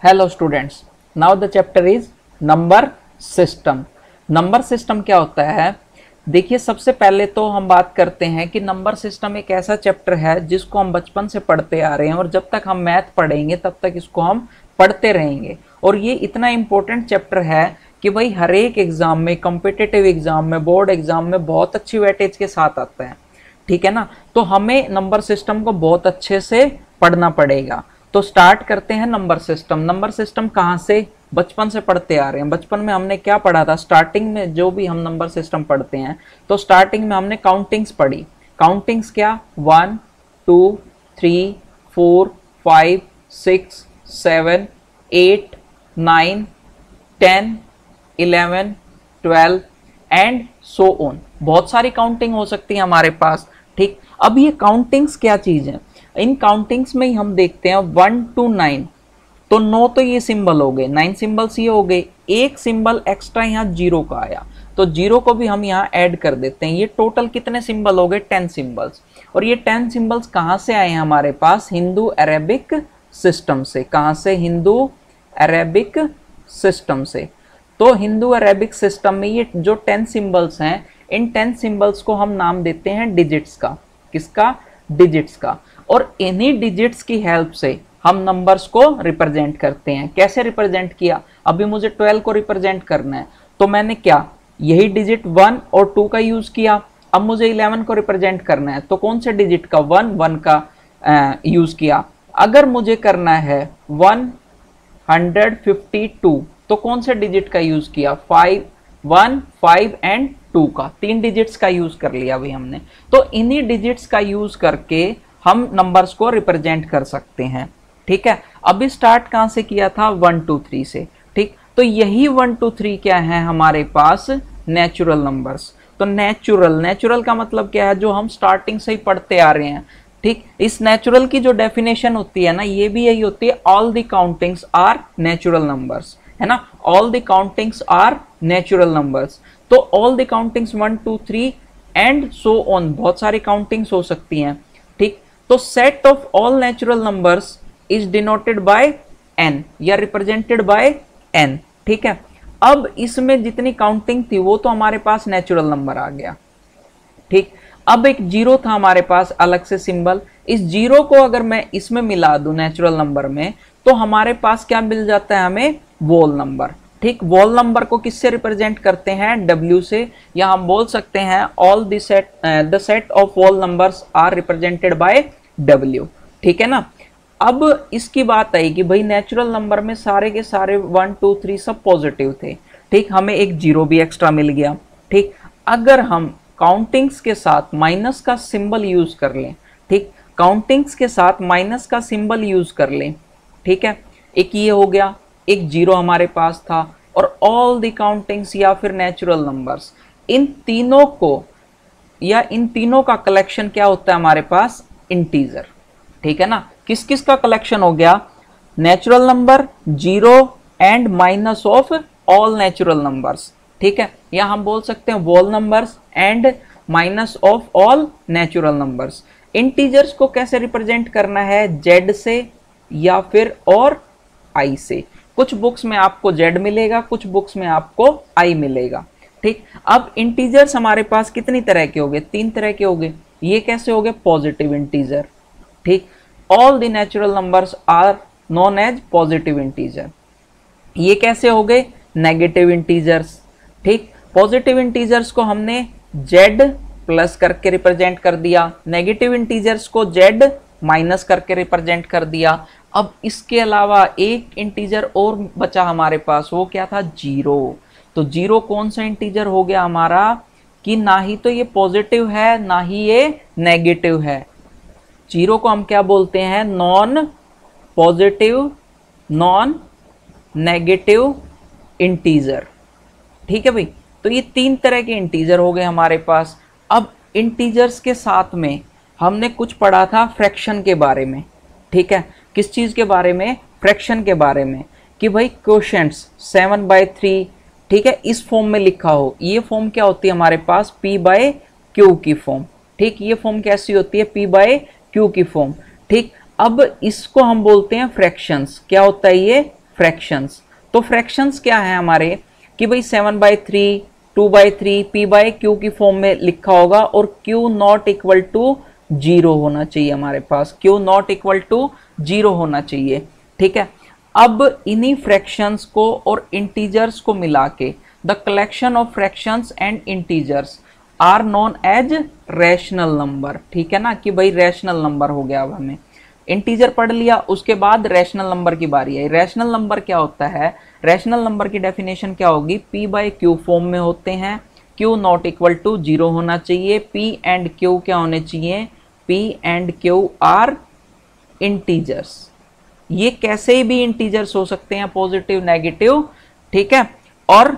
Hello students, now the chapter is number system. Number system क्या होता है? देखिए, सबसे पहले तो हम बात करते हैं कि नंबर सिस्टम एक ऐसा चैप्टर है जिसको हम बचपन से पढ़ते आ रहे हैं और जब तक हम मैथ पढ़ेंगे तब तक इसको हम पढ़ते रहेंगे। और ये इतना इम्पोर्टेंट चैप्टर है कि भाई हर एक एग्जाम में, कॉम्पिटिटिव एग्जाम में, बोर्ड एग्जाम में बहुत अच्छी वेटेज के साथ आता है। ठीक है ना? तो हमें नंबर सिस्टम को बहुत अच्छे से पढ़ना पड़ेगा। तो स्टार्ट करते हैं नंबर सिस्टम। नंबर सिस्टम कहाँ से? बचपन से पढ़ते आ रहे हैं। बचपन में हमने क्या पढ़ा था? स्टार्टिंग में जो भी हम नंबर सिस्टम पढ़ते हैं तो स्टार्टिंग में हमने काउंटिंग्स पढ़ी। काउंटिंग्स क्या? 1 2 3 4 5 6 7 8 9 10 11 12 एंड सो ऑन। बहुत सारी काउंटिंग हो सकती है हमारे पास। ठीक, अब ये काउंटिंग्स क्या चीज है? इन काउंटिंग्स में ही हम देखते हैं 1 to 9, तो 9 तो ये सिंबल हो गए, 9 सिंबल्स ये हो गए। एक सिंबल एक्स्ट्रा यहाँ 0 का आया, तो 0 को भी हम यहाँ ऐड कर देते हैं। ये टोटल कितने सिंबल हो गए? 10 सिंबल्स। और ये 10 सिंबल्स कहाँ से आए हैं हमारे पास? हिंदू अरेबिक सिस्टम से। कहाँ से? हिंदू अरेबिक सिस्टम से। तो हिंदू अरेबिक सिस्टम में ये जो 10 सिंबल्स हैं, इन 10 सिंबल्स को हम नाम देते हैं डिजिट्स का। किसका? डिजिट्स का। और इन्हीं डिजिट्स की हेल्प से हम नंबर्स को रिप्रेजेंट करते हैं। कैसे रिप्रेजेंट किया? अभी मुझे 12 को रिप्रेजेंट करना है, तो मैंने क्या, यही डिजिट 1 और 2 का यूज किया। अब मुझे 11 को रिप्रेजेंट करना है, तो कौन से डिजिट का? 1 का यूज किया। अगर मुझे करना है 152, तो कौन से डिजिट का यूज किया? 5 1 5 एंड 2 का, 3 डिजिट्स का यूज कर लिया भाई हमने। तो इन्हीं डिजिट्स का यूज करके हम नंबर्स को रिप्रेजेंट कर सकते हैं। ठीक है, अभी स्टार्ट कहां से किया था? 1 2 3 से। ठीक, तो यही 1 2 3 क्या है हमारे पास? Natural numbers. तो नेचुरल का मतलब क्या है? जो हम स्टार्टिंग से ही पढ़ते आ रहे हैं। ठीक, इस नेचुरल की जो डेफिनेशन होती है ना, ये भी यही होती है, all the countings are natural numbers, है ना? All the countings are natural numbers. तो all the countings 1 2 3 and so on, बहुत सारी काउंटिंग्स हो सकती हैं। ठीक, तो set of all natural numbers is denoted by n या रिप्रेजेंटेड बाय n। ठीक है, अब इसमें जितनी काउंटिंग थी वो तो हमारे पास नेचुरल नंबर आ गया। ठीक, अब एक 0 था हमारे पास अलग से सिंबल। इस 0 को अगर मैं इसमें मिला दूं नेचुरल नंबर में, तो हमारे पास क्या मिल जाता है? हमें वोल नंबर। ठीक, वोल नंबर को किससे रिप्रेजेंट करते हैं? W से। या हम बोल सकते हैं all the set of whole numbers are represented by W। ठीक है ना? अब इसकी बात आई कि भाई नेचुरल नंबर में सारे के सारे 1 2 3 सब पॉजिटिव थे। ठीक, हमें एक 0 भी एक्स्ट्रा मिल गया। ठीक, अगर हम काउंटिंग्स के साथ माइनस का सिंबल यूज कर लें, ठीक, काउंटिंग्स के साथ माइनस का सिंबल यूज कर लें, ठीक है, एक ये हो गया, एक 0 हमारे पास था, और ऑल द काउंटिंग्स या फिर नेचुरल नंबर्स, इन तीनों को या इन तीनों का कलेक्शन क्या होता है हमारे पास? इंटीजर। ठीक है ना? किस किस का कलेक्शन हो गया? Natural number, 0 and minus of all natural numbers. ठीक है, या हम बोल सकते हैं whole numbers and minus of all natural numbers. Integers को कैसे रिप्रेजेंट करना है? Z से या फिर और I से। कुछ बुक्स में आपको Z मिलेगा, कुछ बुक्स में आपको I मिलेगा। ठीक, अब इंटीजर्स हमारे पास कितनी तरह के हो गए? 3 तरह के हो गए। ये कैसे हो गए? Positive integer. ठीक, all the natural numbers are known as positive integer. ये कैसे हो गए? Negative integers. ठीक, पॉजिटिव इंटीजर्स को हमने Z प्लस करके रिप्रेजेंट कर दिया, नेगेटिव इंटीजर्स को Z माइनस करके रिप्रेजेंट कर दिया। अब इसके अलावा एक इंटीजर और बचा हमारे पास, वो क्या था? 0। तो 0 कौन सा इंटीजर हो गया हमारा कि ना ही तो ये पॉजिटिव है ना ही ये नेगेटिव है। 0 को हम क्या बोलते हैं? Non positive, non negative integer. ठीक है भाई, तो ये 3 तरह के इंटीजर हो गए हमारे पास। अब इंटीजर्स के साथ में हमने कुछ पढ़ा था फ्रैक्शन के बारे में। ठीक है, किस चीज़ के बारे में? फ्रैक्शन के बारे में, कि भाई क्वोशंट्स 7/3, ठीक है, इस फॉर्म में लिखा हो। ये फॉर्म क्या होती है हमारे पास? P/Q की फॉर्म। ठीक, ये फॉर्म कैसी होती है? P/Q की फॉर्म। ठीक, अब इसको हम बोलते हैं फ्रैक्शंस। क्या होता है ये? फ्रैक्शंस। तो फ्रैक्शंस क्या है हमारे कि भाई 7/3, 2/3 p/q की फॉर्म में लिखा होगा और q नॉट इक्वल टू 0 होना चाहिए, हमारे पास q नॉट इक्वल टू 0 होना चाहिए। ठीक है, अब इन्हीं फ्रैक्शंस को और इंटीजर्स को मिला के the collection of fractions and integers are known as rational number. ठीक है ना, कि भाई रैशनल नंबर हो गया। अब हमें इंटीजर पढ़ लिया, उसके बाद रैशनल नंबर की बारी आई। रैशनल नंबर क्या होता है? रैशनल नंबर की डेफिनेशन क्या होगी? p/q फॉर्म में होते हैं, q नॉट इक्वल टू 0 होना चाहिए, p एंड q क्या होने चाहिए? p and q are integers. ये कैसे भी इंटीजर्स हो सकते हैं, पॉजिटिव नेगेटिव। ठीक है, और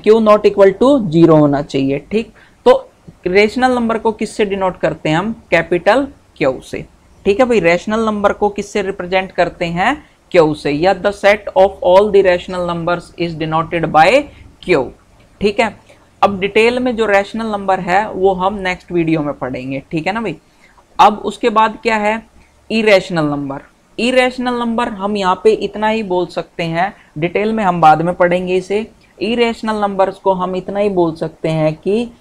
q नॉट इक्वल टू 0 होना चाहिए। ठीक, तो रेशनल नंबर को किससे डिनोट करते हैं हम? कैपिटल Q से। ठीक है भाई, रैशनल नंबर को किससे रिप्रेजेंट करते हैं? Q से, या the set of all the rational numbers is denoted bye Q। ठीक है, अब डिटेल में जो रैशनल नंबर है वो हम नेक्स्ट वीडियो में पढ़ेंगे। ठीक है ना भाई। अब उसके बाद क्या है? Irrational number. इरेशनल नंबर हम यहाँ पे इतना ही बोल सकते हैं, डिटेल में हम बाद में पढ़ेंगे इसे। इरेशनल नंबर्स को हम इतना ही बोल सकते हैं कि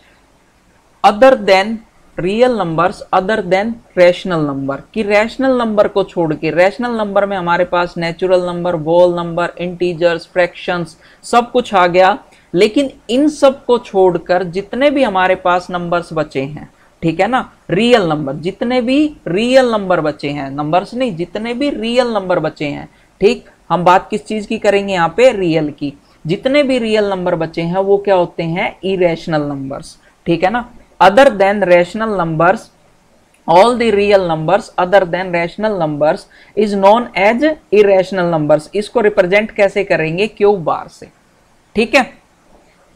other than real numbers, other than rational number, कि रैशनल नंबर को छोड़ के, रैशनल नंबर में हमारे पास natural number, whole number, integers, fractions सब कुछ आ गया, लेकिन इन सब को छोड़कर जितने भी हमारे पास नंबर्स बचे हैं, ठीक है ना, रियल नंबर, जितने भी रियल नंबर बचे हैं, नंबर्स नहीं, जितने भी रियल नंबर बचे हैं। ठीक, हम बात किस चीज की करेंगे यहाँ पे? रियल की। जितने भी रियल नंबर बचे हैं वो क्या होते हैं? Irrational numbers. ठीक है ना, other than rational numbers, all the real numbers other than rational numbers is known as irrational numbers। इसको रिप्रेजेंट कैसे करेंगे? Q बार से। ठीक है,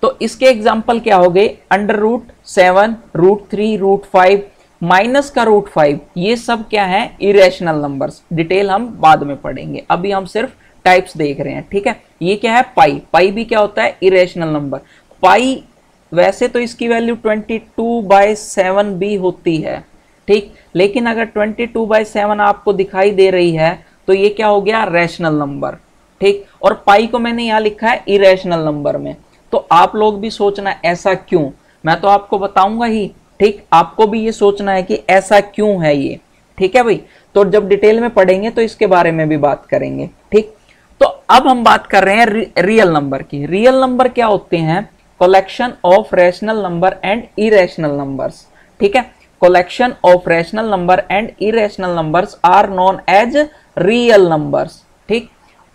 तो इसके एग्जाम्पल क्या हो गए? √7, √3, √5, माइनस का √5, ये सब क्या है? Irrational numbers. डिटेल हम बाद में पढ़ेंगे, अभी हम सिर्फ टाइप्स देख रहे हैं। ठीक है, ये क्या है? पाई। पाई भी क्या होता है? Irrational number. पाई वैसे तो इसकी वैल्यू 22/7 भी होती है। ठीक, लेकिन अगर 22/7 आपको दिखाई दे रही है तो ये क्या हो गया? Rational number. ठीक, और पाई को मैंने यहां लिखा है इरेशनल नंबर में। तो आप लोग भी सोचना ऐसा क्यों, मैं तो आपको बताऊंगा ही। ठीक, आपको भी ये सोचना है कि ऐसा क्यों है ये। ठीक है भाई, तो जब डिटेल में पढ़ेंगे तो इसके बारे में भी बात करेंगे। ठीक, तो अब हम बात कर रहे हैं रियल नंबर की। रियल नंबर क्या होते हैं? Collection of rational number and irrational numbers. ठीक है, collection of rational number and irrational numbers are known as real numbers. ठीक,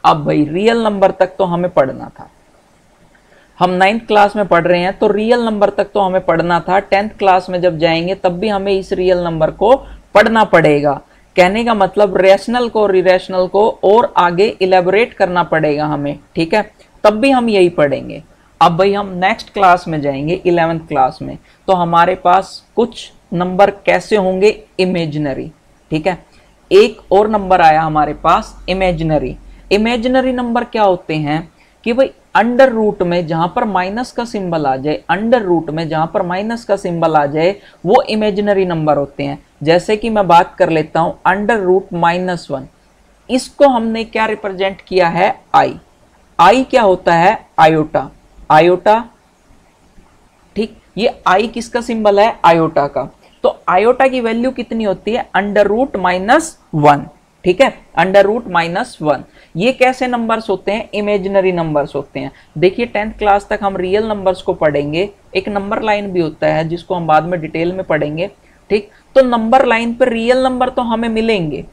अब भाई रियल नंबर तक तो हमें पढ़ना था, हम 9th क्लास में पढ़ रहे हैं तो रियल नंबर तक तो हमें पढ़ना था। 10th क्लास में जब जाएंगे तब भी हमें इस रियल नंबर को पढ़ना पड़ेगा। कहने का मतलब रैशनल को, इरेशनल को और आगे इलेबोरेट करना पड़ेगा हमें। ठीक है, तब भी हम यही पढ़ेंगे। अब भाई हम नेक्स्ट क्लास में जाएंगे 11th क्लास में, तो हमारे पास कुछ नंबर कैसे होंगे? इमेजिनरी। ठीक है, एक और नंबर आया हमारे पास इमेजिनरी। इमेजिनरी नंबर क्या होते हैं कि भाई अंडर रूट में जहां पर माइनस का सिंबल आ जाए, अंडर रूट में जहां पर माइनस का सिंबल आ जाए वो इमेजिनरी नंबर होते हैं। जैसे कि मैं बात कर लेता हूं √-1, इसको हमने क्या रिप्रेजेंट किया है? आई। आई क्या होता है? आयोटा। आयोटा। ठीक, ये आई किसका सिंबल है? आयोटा का। तो आयोटा की वैल्यू कितनी होती है? √-1। ठीक है, √-1। ये कैसे नंबर्स होते हैं? इमेजिनरी नंबर्स होते हैं। देखिए 10th क्लास तक हम रियल नंबर्स को पढ़ेंगे, एक नंबर लाइन भी होता है जिसको हम बाद में डिटेल में पढ़ेंगे। ठीक, तो नंबर लाइन पर रियल नंबर तो हमें मिलेंगे,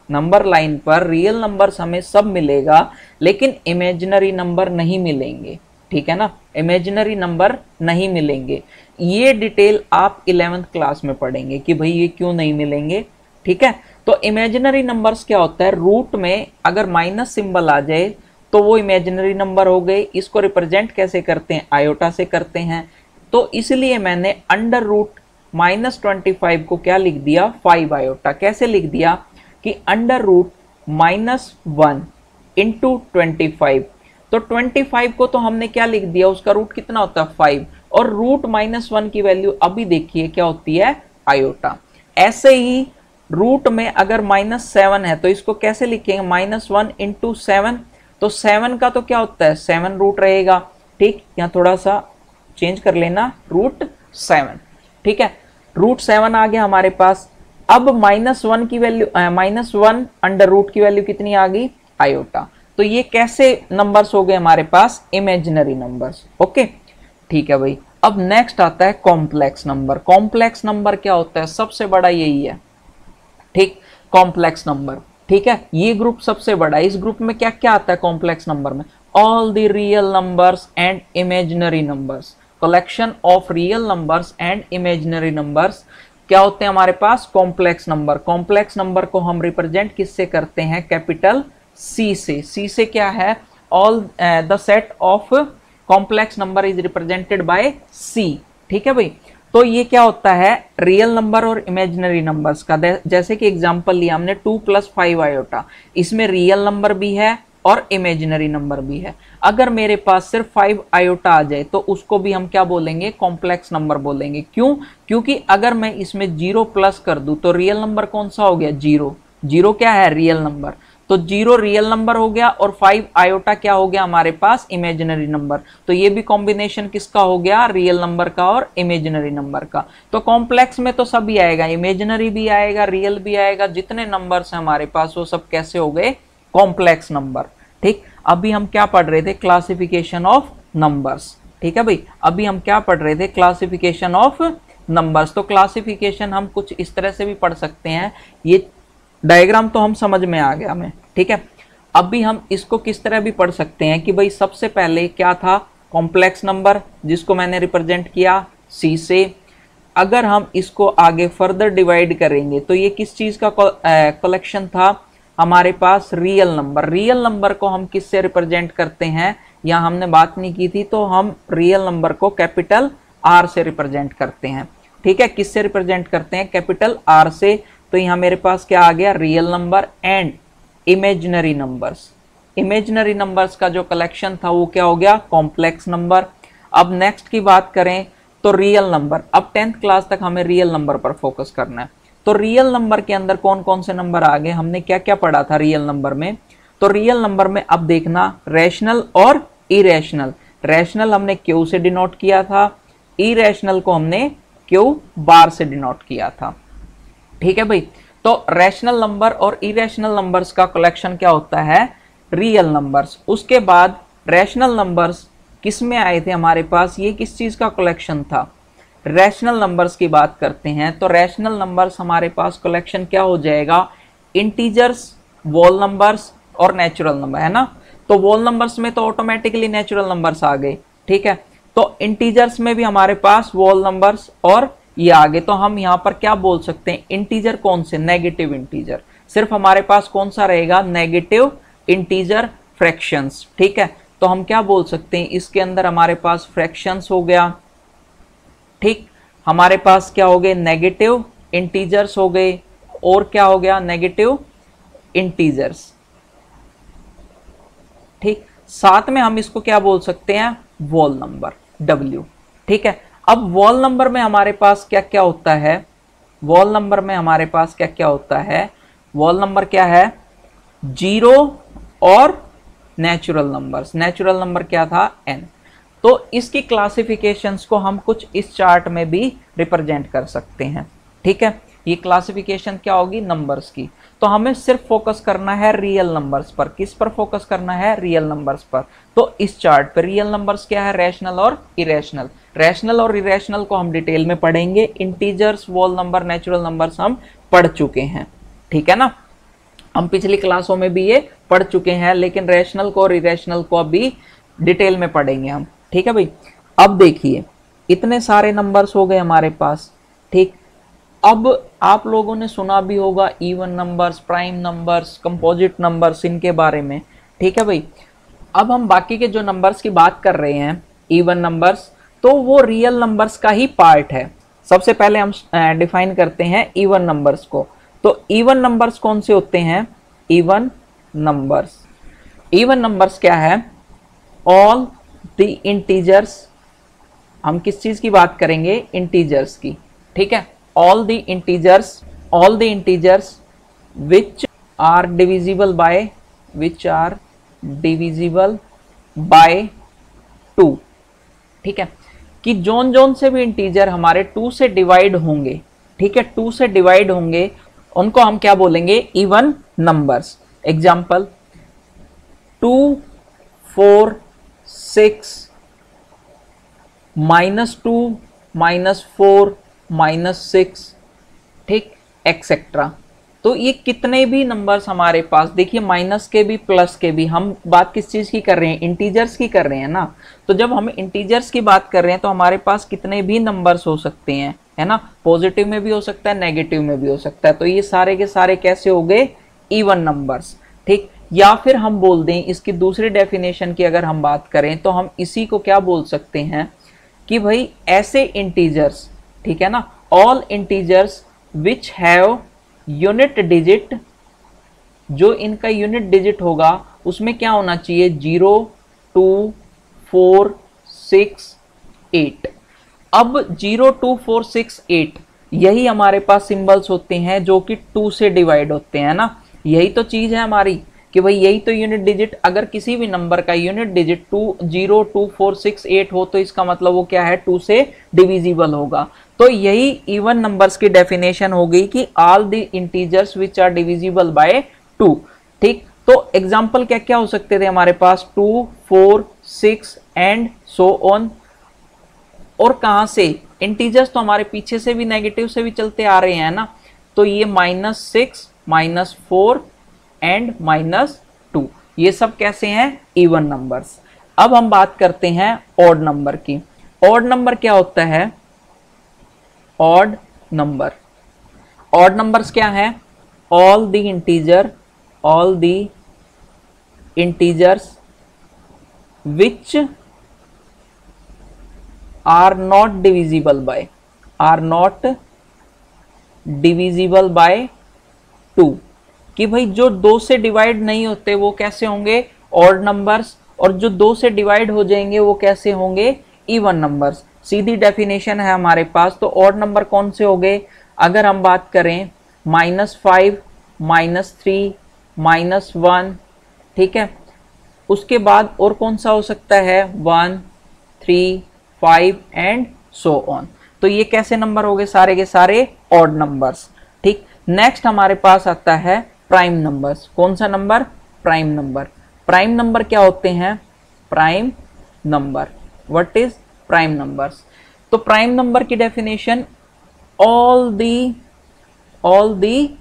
नंबर लाइन पर रियल नंबर्स हमें सब मिलेगा, लेकिन इमेजिनरी नंबर नहीं मिलेंगे। ठीक है ना, इमेजिनरी नंबर नहीं मिलेंगे। ये डिटेल आप 11th क्लास में पढ़ेंगे कि भाई ये क्यों नहीं मिलेंगे। ठीक है, तो इमेजिनरी नंबर्स क्या होता है? रूट में अगर माइनस सिंबल आ जाए तो वो इमेजिनरी नंबर हो गए। इसको रिप्रेजेंट कैसे करते हैं? आयोटा से करते हैं। तो इसलिए मैंने √-25 को क्या लिख दिया? 5 आयोटा। कैसे लिख दिया कि √-1 इंटू 25। तो 25 को तो हमने क्या लिख दिया? उसका रूट कितना होता है? 5। और √-1 की वैल्यू अभी देखिए क्या होती है? आयोटा। ऐसे ही रूट में अगर -7 है तो इसको कैसे लिखेंगे? -1 इंटू 7। तो 7 का तो क्या होता है 7 रूट रहेगा, ठीक, यहाँ थोड़ा सा चेंज कर लेना, √7, ठीक है, √7 आ गया हमारे पास। अब -1 की वैल्यू -1 अंडर रूट की वैल्यू कितनी आ गई, आयोटा। तो ये कैसे नंबर्स हो गए हमारे पास, इमेजिनरी नंबर्स, ओके, ठीक है भाई। अब नेक्स्ट आता है कॉम्प्लेक्स नंबर। कॉम्प्लेक्स नंबर क्या होता है, सबसे बड़ा यही है, ठीक, कॉम्प्लेक्स नंबर, ठीक है, ये ग्रुप सबसे बड़ा है। इस ग्रुप में क्या क्या आता है कॉम्प्लेक्स नंबर में, all the real numbers and imaginary numbers, collection of real numbers and imaginary numbers क्या होते हैं हमारे पास, कॉम्प्लेक्स नंबर। कॉम्प्लेक्स नंबर को हम रिप्रेजेंट किससे करते हैं, कैपिटल सी से। सी से क्या है, all the set of complex number is represented by C, ठीक है भाई। तो ये क्या होता है, रियल नंबर और इमेजिनरी नंबर्स का, जैसे कि एग्जांपल लिया हमने 2 + 5 आयोटा, इसमें रियल नंबर भी है और इमेजिनरी नंबर भी है। अगर मेरे पास सिर्फ 5 आयोटा आ जाए तो उसको भी हम क्या बोलेंगे, कॉम्प्लेक्स नंबर बोलेंगे। क्यों, क्योंकि अगर मैं इसमें 0 प्लस कर दूं तो रियल नंबर कौन सा हो गया, 0, 0 क्या है, रियल नंबर, तो 0 रियल नंबर हो गया और 5 आयोटा क्या हो गया हमारे पास, इमेजिनरी नंबर। तो ये भी कॉम्बिनेशन किसका हो गया, रियल नंबर का और इमेजिनरी नंबर का। तो कॉम्प्लेक्स में तो सभी आएगा, इमेजिनरी भी आएगा, रियल भी आएगा, जितने नंबर्स हैं हमारे पास वो सब कैसे हो गए, कॉम्प्लेक्स नंबर, ठीक। अभी हम क्या पढ़ रहे थे, क्लासिफिकेशन ऑफ नंबर्स, ठीक है भाई। अभी हम क्या पढ़ रहे थे, क्लासिफिकेशन ऑफ नंबर्स। तो क्लासिफिकेशन हम कुछ इस तरह से भी पढ़ सकते हैं, ये डायग्राम तो हम समझ में आ गया हमें, ठीक है। अभी हम इसको किस तरह भी पढ़ सकते हैं कि भाई सबसे पहले क्या था, कॉम्प्लेक्स नंबर, जिसको मैंने रिप्रेजेंट किया सी से। अगर हम इसको आगे फर्दर डिवाइड करेंगे तो ये किस चीज का कलेक्शन था हमारे पास, रियल नंबर। रियल नंबर को हम किससे रिप्रेजेंट करते हैं, यहाँ हमने बात नहीं की थी, तो हम रियल नंबर को कैपिटल आर से रिप्रेजेंट करते हैं, ठीक है। किससे रिप्रेजेंट करते हैं, कैपिटल आर से। तो यहाँ मेरे पास क्या आ गया, real number and imaginary numbers. Imaginary numbers का जो कलेक्शन था वो क्या हो गया, कॉम्प्लेक्स नंबर। अब नेक्स्ट की बात करें तो रियल नंबर। अब 10th क्लास तक हमें रियल नंबर पर फोकस करना है। तो रियल नंबर के अंदर कौन कौन से नंबर आ गए, हमने क्या क्या पढ़ा था रियल नंबर में। तो रियल नंबर में अब देखना, रैशनल और इरेशनल। रैशनल हमने क्यू से डिनोट किया था, इरेशनल को हमने क्यू बार से डिनोट किया था, ठीक है भाई। तो रैशनल नंबर और इरेशनल नंबर्स का कलेक्शन क्या होता है, रियल नंबर्स। उसके बाद रैशनल नंबर्स किस में आए थे हमारे पास, ये किस चीज का कलेक्शन था, रैशनल नंबर्स की बात करते हैं। तो रैशनल नंबर्स हमारे पास कलेक्शन क्या हो जाएगा, इंटीजर्स, वोल नंबर्स और नेचुरल नंबर, है ना। तो वोल नंबर्स में तो ऑटोमेटिकली नेचुरल नंबर्स आ गए, ठीक है। तो इंटीजर्स में भी हमारे पास वोल नंबर्स और ये आ गए। तो हम यहाँ पर क्या बोल सकते हैं, इंटीजर कौन से, नेगेटिव इंटीजर। सिर्फ हमारे पास कौन सा रहेगा, नेगेटिव इंटीजर फ्रैक्शंस, ठीक है। तो हम क्या बोल सकते हैं, इसके अंदर हमारे पास फ्रैक्शंस हो गया, ठीक, हमारे पास क्या हो गए, नेगेटिव इंटीजर्स हो गए, और क्या हो गया, नेगेटिव इंटीजर्स, ठीक। साथ में हम इसको क्या बोल सकते हैं, वोल नंबर, W, ठीक है। अब वोल नंबर में हमारे पास क्या क्या होता है, वोल नंबर में हमारे पास क्या क्या होता है, वोल नंबर क्या है, 0 और नेचुरल नंबर्स। नेचुरल नंबर क्या था, n। तो इसकी क्लासिफिकेशंस को हम कुछ इस चार्ट में भी रिप्रेजेंट कर सकते हैं, ठीक है। ये क्लासिफिकेशन क्या होगी, नंबर्स की। तो हमें सिर्फ फोकस करना है रियल नंबर्स पर। किस पर फोकस करना है, रियल नंबर्स पर। तो इस चार्ट पर रियल नंबर्स क्या है, रैशनल और इरेशनल। रैशनल और इरेशनल को हम डिटेल में पढ़ेंगे, इंटीजर्स, वोल नंबर, नेचुरल नंबर्स हम पढ़ चुके हैं, ठीक है ना। हम पिछली क्लासों में भी ये पढ़ चुके हैं, लेकिन रैशनल को और इरेशनल को अभी डिटेल में पढ़ेंगे हम, ठीक है भाई। अब देखिए, इतने सारे नंबर्स हो गए हमारे पास, ठीक। अब आप लोगों ने सुना भी होगा even numbers, prime numbers, composite numbers, इनके बारे में, ठीक है भाई। अब हम बाकी के जो नंबर्स की बात कर रहे हैं, इवन नंबर्स, तो वो रियल नंबर्स का ही पार्ट है। सबसे पहले हम डिफाइन करते हैं इवन नंबर्स को। तो इवन नंबर्स कौन से होते हैं, इवन नंबर्स, इवन नंबर्स क्या है, ऑल द इंटीजर्स। हम किस चीज की बात करेंगे, इंटीजर्स की, ठीक है। all the integers which are divisible by 2 divisible by 2। ठीक है, कि जोन जोन से भी इंटीजर हमारे 2 से डिवाइड होंगे, ठीक है, 2 से डिवाइड होंगे, उनको हम क्या बोलेंगे, इवन नंबर्स। एग्जाम्पल 2, 4, 6, -2, -4, -6, ठीक, एक्सेट्रा। तो ये कितने भी नंबर्स हमारे पास, देखिए माइनस के भी प्लस के भी, हम बात किस चीज की कर रहे हैं, इंटीजर्स की कर रहे हैं ना। तो जब हम इंटीजर्स की बात कर रहे हैं तो हमारे पास कितने भी नंबर्स हो सकते हैं, है ना, पॉजिटिव में भी हो सकता है, नेगेटिव में भी हो सकता है। तो ये सारे के सारे कैसे हो गए, इवन नंबर्स। ठीक, या फिर हम बोल दें इसकी दूसरी डेफिनेशन की अगर हम बात करें तो हम इसी को क्या बोल सकते हैं कि भाई ऐसे इंटीजर्स, ठीक है ना, all integers which have unit digit, जो इनका यूनिट डिजिट होगा उसमें क्या होना चाहिए, 0, 2, 4, 6, 8। अब 0, 2, 4, 6, 8 यही हमारे पास सिंबल्स होते हैं जो कि 2 से डिवाइड होते हैं ना। यही तो चीज है हमारी कि भाई यही तो यूनिट डिजिट, अगर किसी भी नंबर का यूनिट डिजिट 0, 2, 4, 6, 8 हो तो इसका मतलब वो क्या है, 2 से डिविजिबल होगा। तो यही इवन नंबर्स की डेफिनेशन हो गई कि all the integers which are divisible by 2। ठीक, तो एग्जांपल क्या क्या हो सकते थे हमारे पास, 2, 4, 6 एंड सो ऑन। और कहां से, इंटीजर्स तो हमारे पीछे से भी नेगेटिव से भी चलते आ रहे हैं ना। तो ये -6, -4 एंड -2, ये सब कैसे हैं, इवन नंबर्स। अब हम बात करते हैं ऑड नंबर की। ऑड नंबर क्या होता है, ऑड नंबर, ऑड नंबर्स क्या है, all the integers which are not divisible by 2, कि भाई जो 2 से डिवाइड नहीं होते वो कैसे होंगे, ऑड नंबर्स, और जो 2 से डिवाइड हो जाएंगे वो कैसे होंगे, इवन नंबर्स। सीधी डेफिनेशन है हमारे पास। तो ऑड नंबर कौन से हो गए, अगर हम बात करें -5, -3, -1, ठीक है, उसके बाद और कौन सा हो सकता है, 1, 3, 5 एंड सो ऑन। तो ये कैसे नंबर हो गए, सारे के सारे ऑड नंबर्स। ठीक, नेक्स्ट हमारे पास आता है प्राइम नंबर्स। कौन सा number, prime number. Prime number क्या होते हैं, prime number, what is prime numbers. तो प्राइम नंबर की डेफिनेशन, ऑल दी,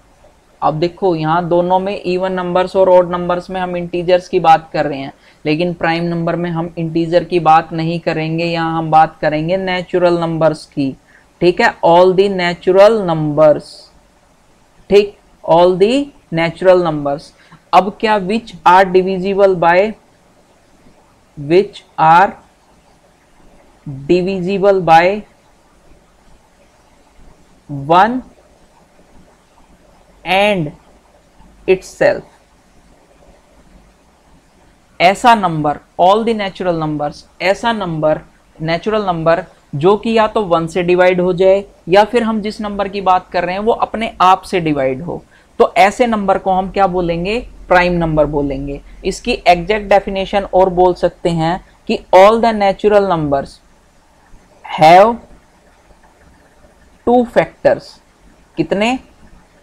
अब देखो यहां दोनों में इवन नंबर्स और ऑड नंबर्स में हम इंटीजर्स की बात कर रहे हैं, लेकिन प्राइम नंबर में हम इंटीजर की बात नहीं करेंगे, यहां हम बात करेंगे नेचुरल नंबर्स की। ठीक है, ऑल दी नेचुरल नंबर्स। ठीक, ऑल दी नेचुरल नंबर्स। अब क्या, which are divisible by 1 and itself. ऐसा number, all the natural numbers, ऐसा नंबर, नेचुरल नंबर जो कि या तो 1 से डिवाइड हो जाए या फिर हम जिस नंबर की बात कर रहे हैं वो अपने आप से डिवाइड हो, तो ऐसे नंबर को हम क्या बोलेंगे, प्राइम नंबर बोलेंगे। इसकी एग्जैक्ट डेफिनेशन और बोल सकते हैं कि all the natural numbers have 2 factors. कितने,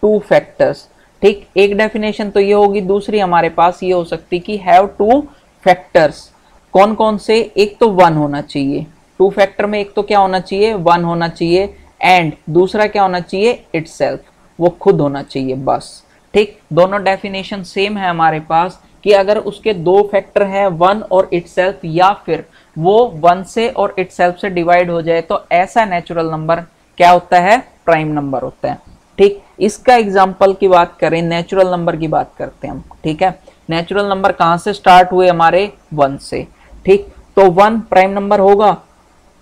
2 फैक्टर्स। ठीक, एक डेफिनेशन तो ये होगी, दूसरी हमारे पास ये हो सकती कि हैव 2 फैक्टर्स। कौन कौन से, एक तो 1 होना चाहिए, 2 फैक्टर में एक तो क्या होना चाहिए, 1 होना चाहिए, एंड दूसरा क्या होना चाहिए, इटसेल्फ, वो खुद होना चाहिए, बस। ठीक, दोनों डेफिनेशन सेम है हमारे पास कि अगर उसके 2 फैक्टर हैं, 1 और इटसेल्फ, या फिर वो 1 से और इटसेल्फ से डिवाइड हो जाए, तो ऐसा नेचुरल नंबर क्या होता है, प्राइम नंबर होता है। ठीक, इसका एग्जाम्पल की बात करें, नेचुरल नंबर की बात करते हैं हम। ठीक है, नेचुरल नंबर कहां से स्टार्ट हुए, हमारे 1 से। ठीक, तो 1 प्राइम नंबर होगा,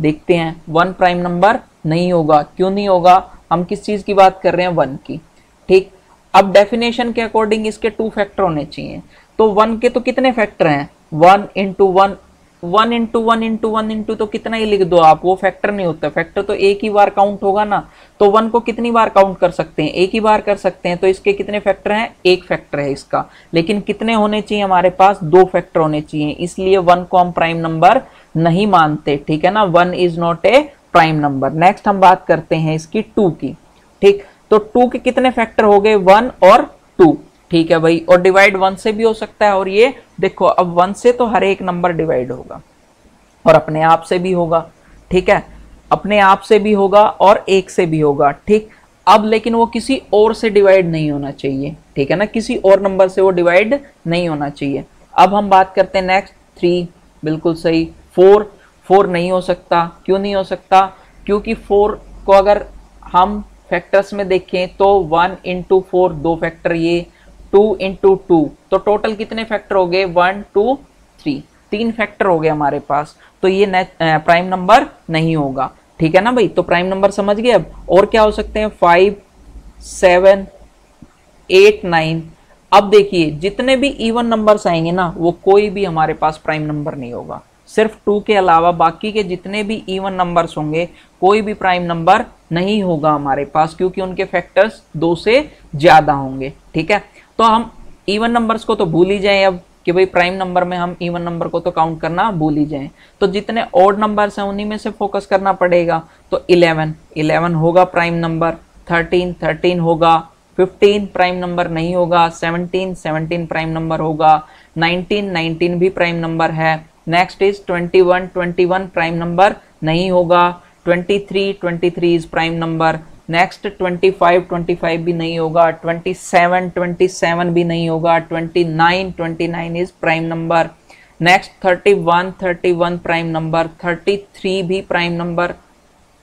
देखते हैं, 1 प्राइम नंबर नहीं होगा। क्यों नहीं होगा, हम किस चीज की बात कर रहे हैं, 1 की। ठीक, अब डेफिनेशन के अकॉर्डिंग इसके 2 फैक्टर होने चाहिए। तो 1 के तो कितने फैक्टर हैं, 1 × 1 1 इंटू 1 इंटू 1 इंटू तो कितना ही लिख दो आप, वो फैक्टर नहीं होता। फैक्टर तो एक ही बार काउंट होगा ना, तो 1 को कितनी बार काउंट कर सकते हैं, एक ही बार कर सकते हैं। तो इसके कितने फैक्टर हैं, एक फैक्टर है इसका, लेकिन कितने होने चाहिए हमारे पास, 2 फैक्टर होने चाहिए, इसलिए 1 को हम प्राइम नंबर नहीं मानते, ठीक है ना। 1 is not a prime number. Next हम बात करते हैं इसकी 2 की, ठीक। तो 2 के कितने फैक्टर हो गए, 1 और 2, ठीक है भाई। और डिवाइड 1 से भी हो सकता है, और ये देखो अब 1 से तो हर एक नंबर डिवाइड होगा और अपने आप से भी होगा, ठीक है, अपने आप से भी होगा और 1 से भी होगा, ठीक। अब लेकिन वो किसी और से डिवाइड नहीं होना चाहिए, ठीक है ना, किसी और नंबर से वो डिवाइड नहीं होना चाहिए। अब हम बात करते हैं नेक्स्ट 3, बिल्कुल सही। 4 नहीं हो सकता, क्यों नहीं हो सकता, क्योंकि 4 को अगर हम फैक्टर्स में देखें तो 1 इंटू 4 2 फैक्टर, ये 2 इंटू 2, तो टोटल कितने फैक्टर हो गए, 1 2 3, 3 फैक्टर हो गए हमारे पास, तो ये प्राइम नंबर नहीं होगा, ठीक है ना भाई। तो प्राइम नंबर समझ गए। अब और क्या हो सकते हैं, 5 7 8 9। अब देखिए जितने भी इवन नंबर्स आएंगे ना, वो कोई भी हमारे पास प्राइम नंबर नहीं होगा, सिर्फ 2 के अलावा बाकी के जितने भी इवन नंबर्स होंगे कोई भी प्राइम नंबर नहीं होगा हमारे पास, क्योंकि उनके फैक्टर्स 2 से ज्यादा होंगे, ठीक है। तो हम इवन नंबर्स को तो भूल ही जाएं अब, कि भाई प्राइम नंबर में हम इवन नंबर को तो काउंट करना भूल ही जाएं। तो जितने ऑड नंबर्स हैं उन्हीं में से फोकस करना पड़ेगा। तो 11 होगा प्राइम नंबर, 13 होगा, 15 प्राइम नंबर नहीं होगा, 17 प्राइम नंबर होगा, 19 भी प्राइम नंबर है। नेक्स्ट इज 21 प्राइम नंबर नहीं होगा, 23 इज प्राइम नंबर। नेक्स्ट 25 भी नहीं होगा, 27 भी नहीं होगा, 29 is prime number. Next 31 prime number, 33 भी प्राइम नंबर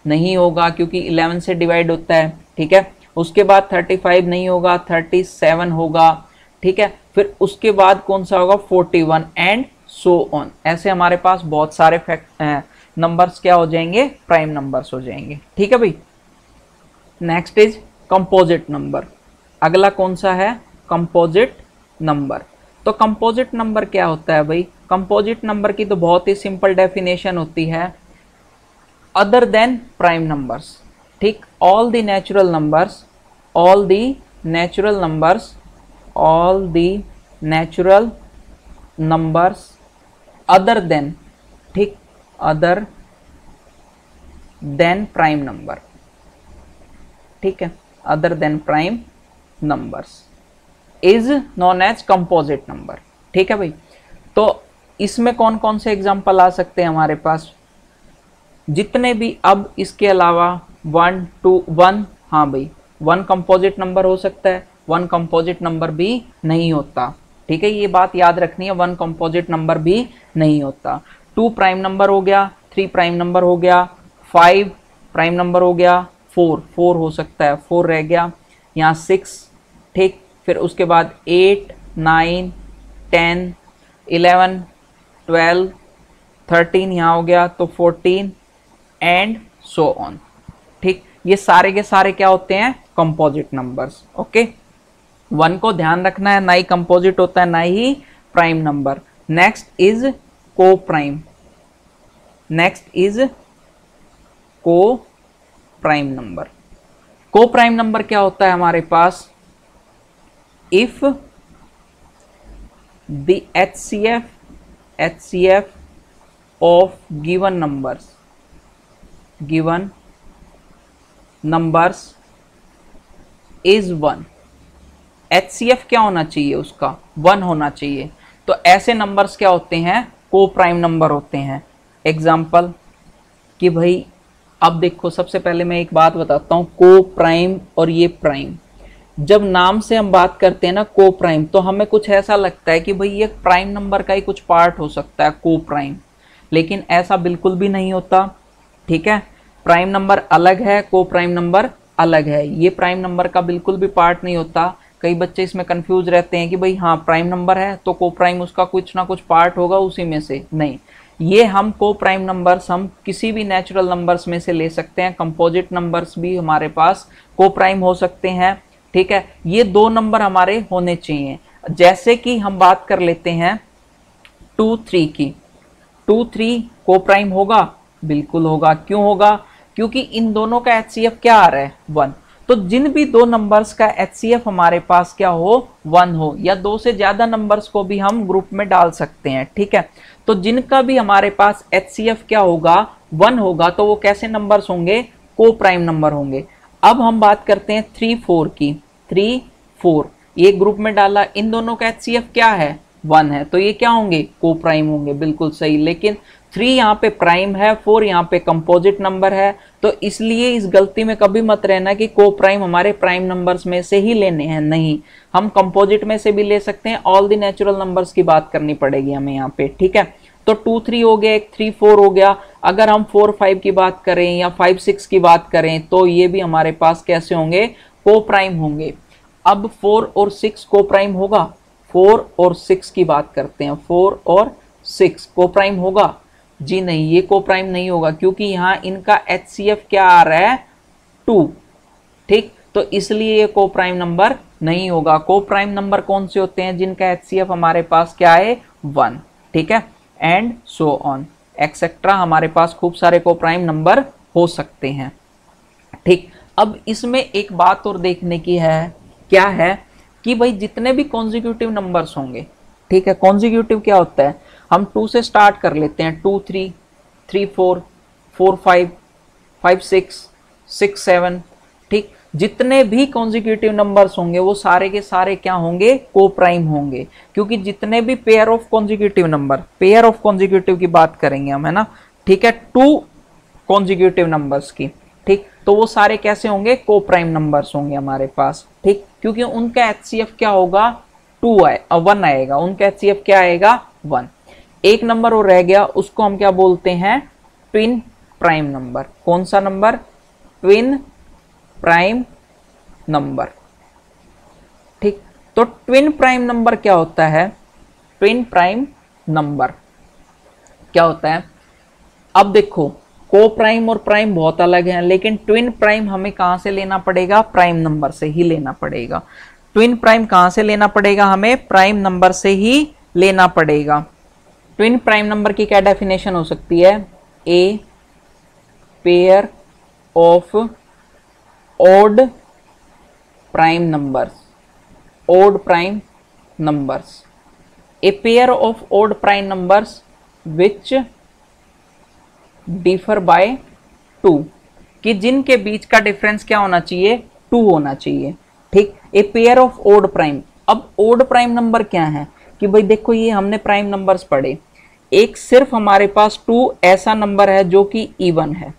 नहीं होगा क्योंकि 11 से डिवाइड होता है, ठीक है। उसके बाद 35 नहीं होगा, 37 होगा, ठीक है। फिर उसके बाद कौन सा होगा, 41 एंड सो ऑन। ऐसे हमारे पास बहुत सारे नंबर्स क्या हो जाएंगे, प्राइम नंबर्स हो जाएंगे, ठीक है भाई। Next is composite number. अगला कौन सा है, कंपोजिट नंबर। तो कंपोजिट नंबर क्या होता है भाई, कंपोजिट नंबर की तो बहुत ही सिंपल डेफिनेशन होती है, अदर देन प्राइम नंबर्स, ठीक। All the natural numbers other than, ठीक, अदर देन प्राइम नंबर, ठीक है, other than prime numbers is known as composite number, ठीक है भाई। तो इसमें कौन कौन से एग्जांपल आ सकते हैं हमारे पास, जितने भी, अब इसके अलावा 1 2 1, हाँ भाई 1 कंपोजिट नंबर हो सकता है, 1 कंपोजिट नंबर भी नहीं होता, ठीक है, ये बात याद रखनी है, 1 कंपोजिट नंबर भी नहीं होता। 2 प्राइम नंबर हो गया, 3 प्राइम नंबर हो गया, 5 प्राइम नंबर हो गया, 4 हो सकता है, 4 रह गया, यहाँ 6, ठीक। फिर उसके बाद 8 9 10 11 12 13 यहाँ हो गया, तो 14 एंड सो ऑन, ठीक। ये सारे के सारे क्या होते हैं, कंपोजिट नंबर्स, ओके। 1 को ध्यान रखना है, ना ही कंपोजिट होता है ना ही prime number. Next is coprime, coprime number. Coprime number क्या होता है हमारे पास, if the HCF of given numbers is 1। HCF क्या होना चाहिए उसका, 1 होना चाहिए। तो ऐसे नंबर्स क्या होते हैं, को प्राइम नंबर होते हैं। एग्जाम्पल कि भाई अब देखो, सबसे पहले मैं एक बात बताता हूँ, को प्राइम और ये प्राइम, जब नाम से हम बात करते हैं ना को प्राइम, तो हमें कुछ ऐसा लगता है कि भाई ये प्राइम नंबर का ही कुछ पार्ट हो सकता है को प्राइम, लेकिन ऐसा बिल्कुल भी नहीं होता, ठीक है। प्राइम नंबर अलग है, को प्राइम नंबर अलग है, ये प्राइम नंबर का बिल्कुल भी पार्ट नहीं होता। कई बच्चे इसमें कंफ्यूज रहते हैं कि भाई हाँ प्राइम नंबर है तो को प्राइम उसका कुछ ना कुछ पार्ट होगा उसी में से, नहीं, ये हम को प्राइम नंबर्स हम किसी भी नेचुरल नंबर्स में से ले सकते हैं। कंपोजिट नंबर्स भी हमारे पास को प्राइम हो सकते हैं, ठीक है। ये 2 नंबर हमारे होने चाहिए। जैसे कि हम बात कर लेते हैं 2 3 की, 2 3 को प्राइम होगा, बिल्कुल होगा। क्यों होगा? क्योंकि इन दोनों का HCF क्या आ रहा है? 1। तो जिन भी दो नंबर्स का HCF हमारे पास क्या हो? 1 हो, या दो से ज्यादा नंबर्स को भी हम ग्रुप में डाल सकते हैं, ठीक है। तो जिनका भी हमारे पास HCF क्या होगा? 1 होगा, तो वो कैसे नंबर्स होंगे? को प्राइम नंबर होंगे। अब हम बात करते हैं 3 4 की। 3 4 ये ग्रुप में डाला, इन दोनों का HCF क्या है? 1 है, तो ये क्या होंगे? को प्राइम होंगे, बिल्कुल सही। लेकिन 3 यहाँ पे प्राइम है, 4 यहाँ पे कंपोजिट नंबर है, तो इसलिए इस गलती में कभी मत रहना कि को प्राइम हमारे प्राइम नंबर्स में से ही लेने हैं, नहीं, हम कंपोजिट में से भी ले सकते हैं। ऑल द नेचुरल नंबर्स की बात करनी पड़ेगी हमें यहाँ पे, ठीक है। तो 2 3 हो गया, एक 3 4 हो गया। अगर हम 4 5 की बात करें या 5 6 की बात करें तो ये भी हमारे पास कैसे होंगे? को प्राइम होंगे। अब 4 और 6 को प्राइम होगा? 4 और 6 की बात करते हैं, 4 और 6 को प्राइम होगा? जी नहीं, ये को प्राइम नहीं होगा, क्योंकि यहाँ इनका HCF क्या आ रहा है? 2, ठीक। तो इसलिए ये को प्राइम नंबर नहीं होगा। को प्राइम नंबर कौन से होते हैं? जिनका HCF हमारे पास क्या है? 1, ठीक है। एंड सो ऑन एक्सेट्रा, हमारे पास खूब सारे को प्राइम नंबर हो सकते हैं, ठीक। अब इसमें एक बात और देखने की है, क्या है कि भाई जितने भी कॉन्जिक्यूटिव नंबर्स होंगे, ठीक है, कॉन्जिक्यूटिव क्या होता है? हम 2 से स्टार्ट कर लेते हैं, 2 3 3 4 4 5 5 6 6 7, ठीक। जितने भी कॉन्जिक्यूटिव नंबर्स होंगे वो सारे के सारे क्या होंगे? को प्राइम होंगे, क्योंकि जितने भी pair of consecutive number, pair of consecutive की बात करेंगे हम, है ना, ठीक है, 2 कॉन्जिक्यूटिव नंबर्स की, ठीक, तो वो सारे कैसे होंगे? को प्राइम नंबर्स होंगे हमारे पास, ठीक, क्योंकि उनका HCF क्या होगा? 1 आएगा, उनका HCF क्या आएगा? 1। एक नंबर और रह गया, उसको हम क्या बोलते हैं? Twin prime number. कौन सा नंबर? ट्विन प्राइम नंबर, ठीक। तो ट्विन प्राइम नंबर क्या होता है? ट्विन प्राइम नंबर क्या होता है? अब देखो, को प्राइम और प्राइम बहुत अलग हैं, लेकिन ट्विन प्राइम हमें कहां से लेना पड़ेगा? प्राइम नंबर से ही लेना पड़ेगा। ट्विन प्राइम कहां से लेना पड़ेगा? हमें प्राइम नंबर से ही लेना पड़ेगा। ट्विन प्राइम नंबर की क्या डेफिनेशन हो सकती है? A pair of odd prime numbers, odd prime numbers, a pair of odd prime numbers which differ by 2, कि जिनके बीच का डिफरेंस क्या होना चाहिए? 2 होना चाहिए, ठीक। A pair of odd prime। अब odd prime नंबर क्या है? कि भाई देखो, ये हमने प्राइम नंबर्स पढ़े, एक सिर्फ हमारे पास 2 ऐसा नंबर है जो कि इवन है,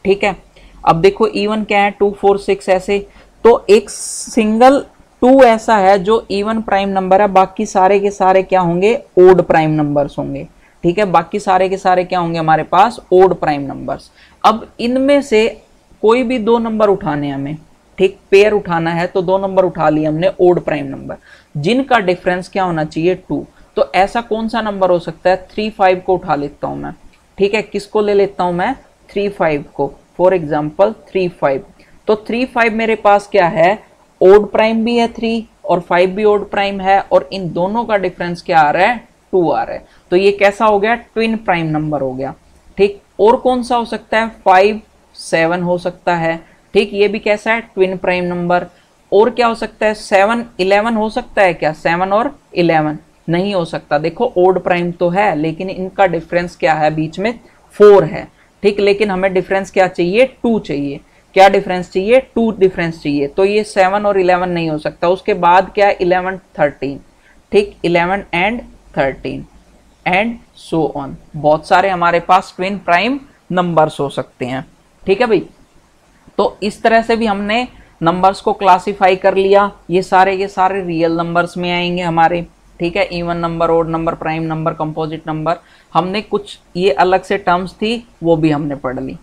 ठीक है। अब देखो इवन क्या है? 2 4 6 ऐसे, तो एक सिंगल 2 ऐसा है जो इवन प्राइम नंबर है, बाकी सारे के सारे क्या होंगे? ओड प्राइम नंबर्स होंगे, ठीक है। बाकी सारे के सारे क्या होंगे हमारे पास? Odd prime numbers. अब इनमें से कोई भी 2 नंबर उठाने हमें, ठीक, पेयर उठाना है, तो 2 नंबर उठा लिए हमने ओड प्राइम नंबर, जिनका डिफरेंस क्या होना चाहिए? 2। तो ऐसा कौन सा नंबर हो सकता है? 3 5 को उठा लेता हूं मैं, ठीक है। किसको ले लेता हूं मैं? 3 5 को, फॉर एग्जाम्पल 3 5। तो 3 5 मेरे पास क्या है? ओड प्राइम भी है 3 और 5 भी ओड प्राइम है, और इन दोनों का डिफरेंस क्या आ रहा है? 2 आ रहा है। तो ये कैसा हो गया? ट्विन प्राइम नंबर हो गया, ठीक। और कौन सा हो सकता है? 5 7 हो सकता है, ठीक, ये भी कैसा है? Twin prime number. और क्या हो सकता है? 7 11 हो सकता है क्या? 7 और 11 नहीं हो सकता। देखो ओड प्राइम तो है, लेकिन इनका डिफरेंस क्या है? बीच में 4 है, ठीक, लेकिन हमें डिफरेंस क्या चाहिए? 2 चाहिए। क्या डिफरेंस चाहिए? 2 डिफरेंस चाहिए। तो ये 7 और 11 नहीं हो सकता। उसके बाद क्या है? 11 13, ठीक, 11 एंड 13 एंड सो ऑन। बहुत सारे हमारे पास ट्विन प्राइम नंबर्स हो सकते हैं, ठीक है भाई। तो इस तरह से भी हमने नंबर्स को क्लासिफाई कर लिया। ये सारे के सारे रियल नंबर्स में आएंगे हमारे, ठीक है। Even number, odd number, prime number, composite number. हमने कुछ ये अलग से टर्म्स थी वो भी हमने पढ़ ली।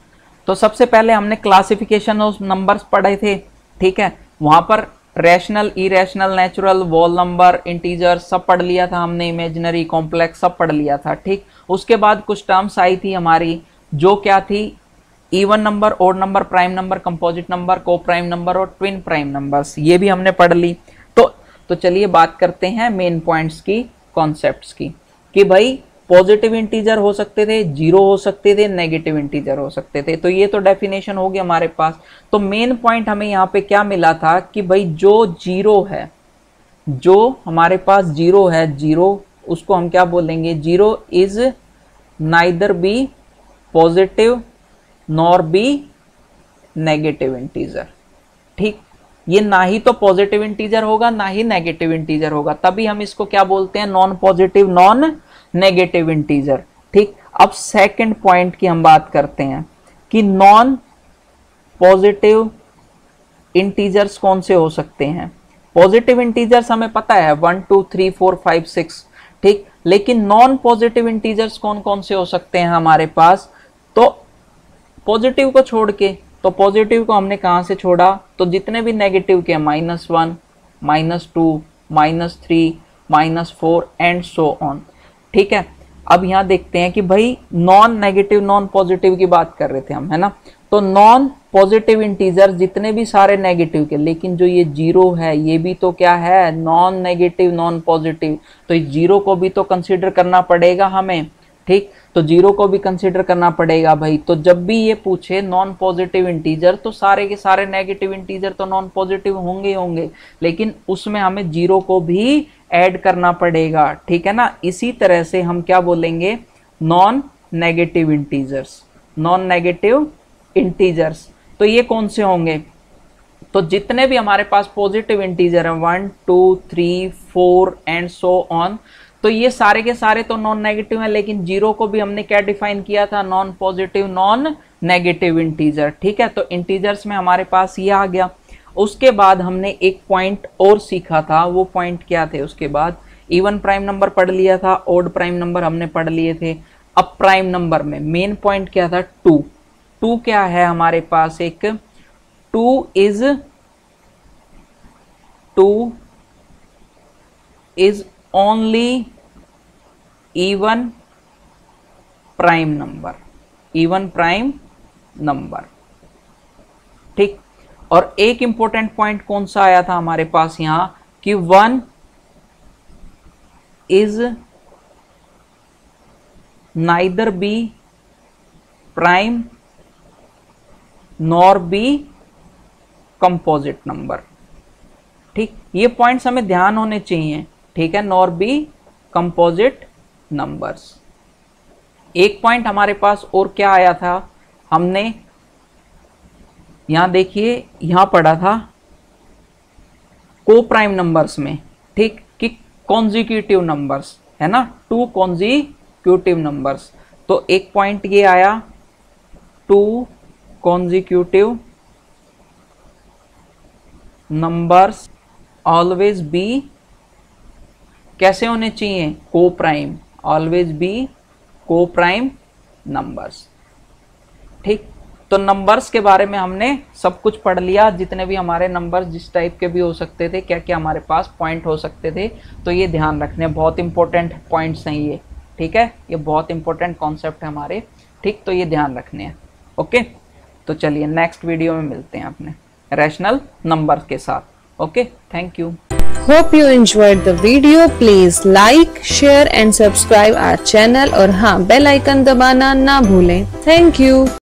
तो सबसे पहले हमने क्लासिफिकेशन ऑफ नंबर्स पढ़े थे, ठीक है। वहां पर रैशनल, इरेशनल, नेचुरल, वोल नंबर, इंटीजर सब पढ़ लिया था हमने, इमेजिनरी, कॉम्प्लेक्स सब पढ़ लिया था, ठीक। उसके बाद कुछ टर्म्स आई थी हमारी, जो क्या थी? Even number, odd number, prime number, composite number, coprime number और ट्विन प्राइम नंबर्स, ये भी हमने पढ़ ली। तो चलिए बात करते हैं मेन पॉइंट्स की, कॉन्सेप्ट्स की, कि भाई पॉजिटिव इंटीजर हो सकते थे, जीरो हो सकते थे, नेगेटिव इंटीजर हो सकते थे। तो ये तो डेफिनेशन हो गया हमारे पास। तो मेन पॉइंट हमें यहाँ पे क्या मिला था कि भाई जो जीरो है, जो हमारे पास जीरो है, जीरो उसको हम क्या बोलेंगे, zero is neither be positive nor be negative integer. ठीक, ये ना ही तो पॉजिटिव इंटीजर होगा ना ही नेगेटिव इंटीजर होगा, तभी हम इसको क्या बोलते हैं, non positive non negative integer. ठीक, अब सेकंड पॉइंट की हम बात करते हैं कि नॉन पॉजिटिव इंटीजर्स कौन से हो सकते हैं। पॉजिटिव इंटीजर्स हमें पता है 1 2 3 4 5 6, ठीक, लेकिन नॉन पॉजिटिव इंटीजर्स कौन कौन से हो सकते हैं हमारे पास। तो पॉजिटिव को छोड़ के, तो पॉजिटिव को हमने कहां से छोड़ा, तो जितने भी नेगेटिव के -1 -2 -3 -4 एंड सो ऑन। ठीक है, अब यहां देखते हैं कि भाई नॉन नेगेटिव नॉन पॉजिटिव की बात कर रहे थे हम, है ना। तो नॉन पॉजिटिव इंटीजर जितने भी सारे नेगेटिव के, लेकिन जो ये जीरो है ये भी तो क्या है, नॉन नेगेटिव नॉन पॉजिटिव, तो इस जीरो को भी तो कंसीडर करना पड़ेगा हमें। ठीक, तो जीरो को भी कंसीडर करना पड़ेगा भाई। तो जब भी ये पूछे नॉन पॉजिटिव इंटीजर, तो सारे के सारे नेगेटिव इंटीजर तो नॉन पॉजिटिव होंगे ही होंगे, लेकिन उसमें हमें जीरो को भी ऐड करना पड़ेगा। ठीक है ना, इसी तरह से हम क्या बोलेंगे, non negative integers. Non negative integers तो ये कौन से होंगे, तो जितने भी हमारे पास पॉजिटिव इंटीजर हैं 1 2 3 4 एंड सो ऑन, तो ये सारे के सारे तो नॉन नेगेटिव हैं, लेकिन जीरो को भी हमने क्या डिफाइन किया था, non positive non negative integer. ठीक है, तो इंटीजर्स में हमारे पास ये आ गया। उसके बाद हमने एक पॉइंट और सीखा था, वो पॉइंट क्या थे, उसके बाद इवन प्राइम नंबर पढ़ लिया था, ऑड प्राइम नंबर हमने पढ़ लिए थे। अब प्राइम नंबर में मेन पॉइंट क्या था, 2 क्या है हमारे पास, एक 2 is only even prime number, even prime number. ठीक, और एक इंपॉर्टेंट पॉइंट कौन सा आया था हमारे पास यहां कि 1 is neither be prime nor be composite number. ठीक, ये पॉइंट्स हमें ध्यान होने चाहिए। ठीक है, नॉर बी कंपोजिट नंबर्स। एक पॉइंट हमारे पास और क्या आया था, हमने यहां देखिए, यहां पढ़ा था को प्राइम नंबर्स में, ठीक, कि कॉन्जिक्यूटिव नंबर्स, है ना, 2 कॉन्जिक्यूटिव नंबर्स। तो एक पॉइंट ये आया 2 कॉन्जिक्यूटिव नंबर्स ऑलवेज बी कैसे होने चाहिए, को प्राइम, ऑलवेज बी को प्राइम नंबर्स। ठीक, तो नंबर्स के बारे में हमने सब कुछ पढ़ लिया, जितने भी हमारे नंबर्स जिस टाइप के भी हो सकते थे, क्या क्या हमारे पास पॉइंट हो सकते थे। तो ये ध्यान रखने, बहुत इंपॉर्टेंट पॉइंट्स हैं ये। ठीक है, ये बहुत इंपॉर्टेंट कॉन्सेप्ट है हमारे। ठीक, तो ये ध्यान रखने हैं। ओके, तो चलिए नेक्स्ट वीडियो में मिलते हैं अपने रैशनल नंबर्स के साथ। Okay, thank you. Hope you enjoyed the video. Please like, share and subscribe our channel और हाँ बेल आइकन दबाना ना भूलें। Thank you.